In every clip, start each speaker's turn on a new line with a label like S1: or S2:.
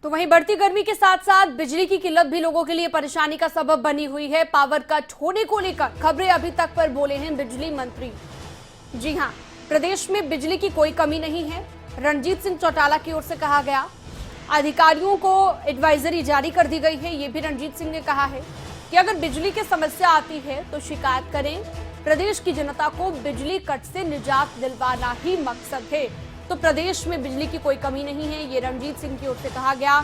S1: तो वहीं बढ़ती गर्मी के साथ साथ बिजली की किल्लत भी लोगों के लिए परेशानी का सबब बनी हुई है। पावर कट होने को लेकर खबरें अभी तक पर बोले हैं बिजली मंत्री। जी हां, प्रदेश में बिजली की कोई कमी नहीं है। रणजीत सिंह चौटाला की ओर से कहा गया, अधिकारियों को एडवाइजरी जारी कर दी गई है। ये भी रणजीत सिंह ने कहा है कि अगर बिजली की समस्या आती है तो शिकायत करें। प्रदेश की जनता को बिजली कट से निजात दिलवाना ही मकसद है। तो प्रदेश में बिजली की कोई कमी नहीं है, ये रणजीत सिंह की ओर से कहा गया।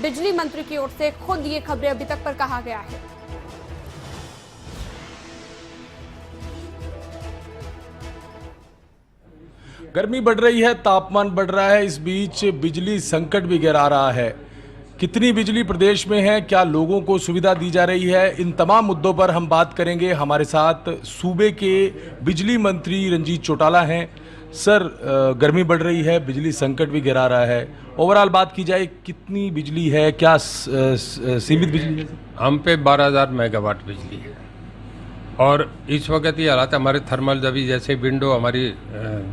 S1: बिजली मंत्री की ओर से खुद ये खबरें अभी तक पर कहा गया है।
S2: गर्मी बढ़ रही है, तापमान बढ़ रहा है, इस बीच बिजली संकट भी गहरा रहा है। कितनी बिजली प्रदेश में है, क्या लोगों को सुविधा दी जा रही है, इन तमाम मुद्दों पर हम बात करेंगे। हमारे साथ सूबे के बिजली मंत्री रणजीत चौटाला हैं। सर, गर्मी बढ़ रही है, बिजली संकट भी गहरा रहा है। ओवरऑल बात की जाए, कितनी बिजली है, क्या सीमित बिजली है?
S3: हम पे 12,000 मेगावाट बिजली है और इस वक्त ये हालात हमारे थर्मल अभी जैसे विंडो हमारी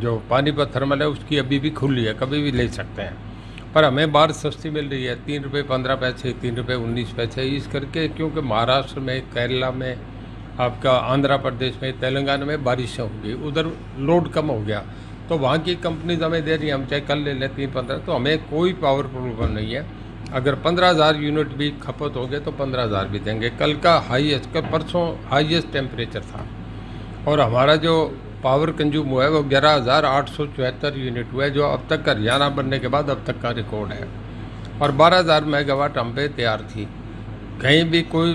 S3: जो पानीपत थर्मल है उसकी अभी भी खुली है, कभी भी ले सकते हैं। पर हमें बाहर सस्ती मिल रही है, 3 रुपये 15 पैसे, 3 रुपये 19 पैसे इस करके, क्योंकि महाराष्ट्र में, केरला में, आपका आंध्र प्रदेश में, तेलंगाना में बारिशें होंगी, उधर लोड कम हो गया तो वहाँ की कंपनीज हमें दे रही है। हम चाहे कल ले लें 3-15, तो हमें कोई पावर प्रॉब्लम नहीं है। अगर 15,000 यूनिट भी खपत हो गए तो 15,000 भी देंगे। कल का परसों हाईएस्ट टेम्परेचर था और हमारा जो पावर कंज्यूम हुआ है वो 11,874 यूनिट हुआ है, जो अब तक का हरियाणा बनने के बाद अब तक का रिकॉर्ड है। और 12,000 मेगावाट हम पे तैयार थी, कहीं भी कोई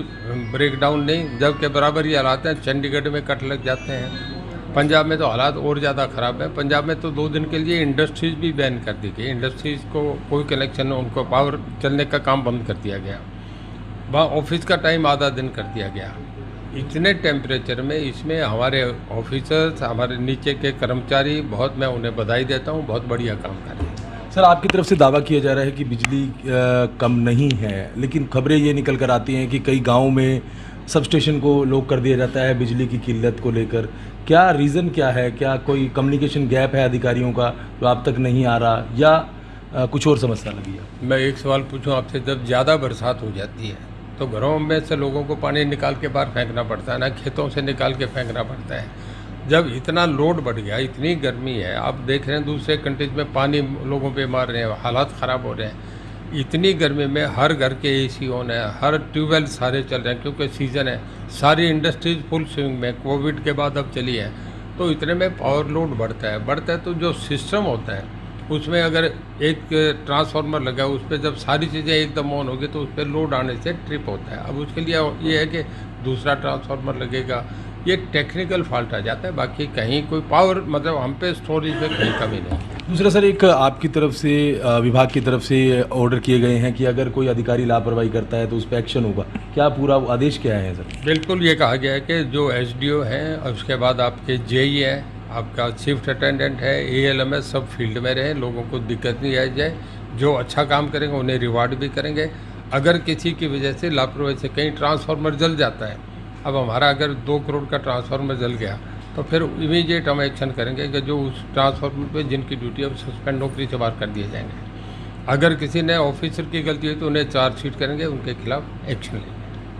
S3: ब्रेकडाउन नहीं। जबकि बराबर ही हालात हैं, चंडीगढ़ में कट लग जाते हैं, पंजाब में तो हालात और ज़्यादा ख़राब है। पंजाब में तो 2 दिन के लिए इंडस्ट्रीज़ भी बैन कर दी गई, इंडस्ट्रीज़ को कोई कनेक्शन, उनको पावर चलने का काम बंद कर दिया गया। वहाँ ऑफिस का टाइम आधा दिन कर दिया गया। इतने टेम्परेचर में इसमें हमारे ऑफिसर्स, हमारे नीचे के कर्मचारी, बहुत मैं उन्हें बधाई देता हूँ, बहुत बढ़िया काम कर रहे हैं।
S2: सर, आपकी तरफ से दावा किया जा रहा है कि बिजली कम नहीं है, लेकिन खबरें ये निकल कर आती हैं कि कई गाँव में सब स्टेशन को लॉक कर दिया जाता है बिजली की किल्लत को लेकर। क्या रीज़न क्या है? क्या कोई कम्युनिकेशन गैप है अधिकारियों का जो आप तक नहीं आ रहा, या कुछ और समस्या लगी है?
S3: मैं एक सवाल पूछूं आपसे, जब ज़्यादा बरसात हो जाती है तो घरों में से लोगों को पानी निकाल के बाहर फेंकना पड़ता है ना, खेतों से निकाल के फेंकना पड़ता है। जब इतना लोड बढ़ गया, इतनी गर्मी है, आप देख रहे हैं दूसरे कंट्रीज में पानी लोगों पे मार रहे हैं, हालात ख़राब हो रहे हैं। इतनी गर्मी में हर घर के एसी ऑन है, हर ट्यूबवेल सारे चल रहे हैं क्योंकि सीज़न है, सारी इंडस्ट्रीज फुल स्विंग में, कोविड के बाद अब चली है। तो इतने में पावर लोड बढ़ता है तो जो सिस्टम होता है उसमें अगर एक ट्रांसफार्मर लगा है, उस पर जब सारी चीज़ें एकदम ऑन होगी तो उस पर लोड आने से ट्रिप होता है। अब उसके लिए ये है कि दूसरा ट्रांसफार्मर लगेगा, ये टेक्निकल फॉल्ट आ जाता है। बाकी कहीं कोई पावर, मतलब हम पे स्टोरेज में कहीं कमी नहीं है।
S2: दूसरा सर, एक आपकी तरफ से, विभाग की तरफ से ऑर्डर किए गए हैं कि अगर कोई अधिकारी लापरवाही करता है तो उस पर एक्शन होगा। क्या पूरा आदेश क्या है सर?
S3: बिल्कुल, ये कहा गया है कि जो एसडीओ हैं और उसके बाद आपके जेई है, आपका शिफ्ट अटेंडेंट है, एएलएम है, सब फील्ड में रहे, लोगों को दिक्कत नहीं आई जाए। जो अच्छा काम करेंगे उन्हें रिवार्ड भी करेंगे। अगर किसी की वजह से लापरवाही से कहीं ट्रांसफार्मर जल जाता है, अब हमारा अगर 2 करोड़ का ट्रांसफार्मर जल गया तो फिर इमीडिएट हम एक्शन करेंगे कि जो उस ट्रांसफार्मर पे जिनकी ड्यूटी है सस्पेंड, नौकरी से बाहर कर दिए जाएंगे। अगर किसी ने ऑफिसर की गलती हुई तो उन्हें चार्जशीट करेंगे, उनके खिलाफ एक्शन लेंगे।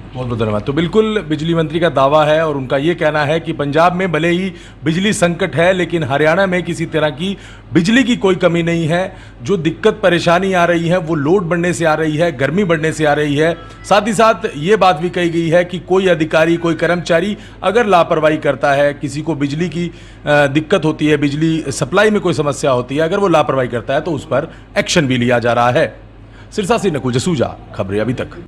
S2: बहुत बहुत धन्यवाद। तो बिल्कुल बिजली मंत्री का दावा है और उनका ये कहना है कि पंजाब में भले ही बिजली संकट है, लेकिन हरियाणा में किसी तरह की बिजली की कोई कमी नहीं है। जो दिक्कत परेशानी आ रही है वो लोड बढ़ने से आ रही है, गर्मी बढ़ने से आ रही है। साथ ही साथ ये बात भी कही गई है कि कोई अधिकारी, कोई कर्मचारी अगर लापरवाही करता है, किसी को बिजली की दिक्कत होती है, बिजली सप्लाई में कोई समस्या होती है, अगर वो लापरवाही करता है तो उस पर एक्शन भी लिया जा रहा है। सिरसा से नकुल जसूजा, खबरें अभी तक।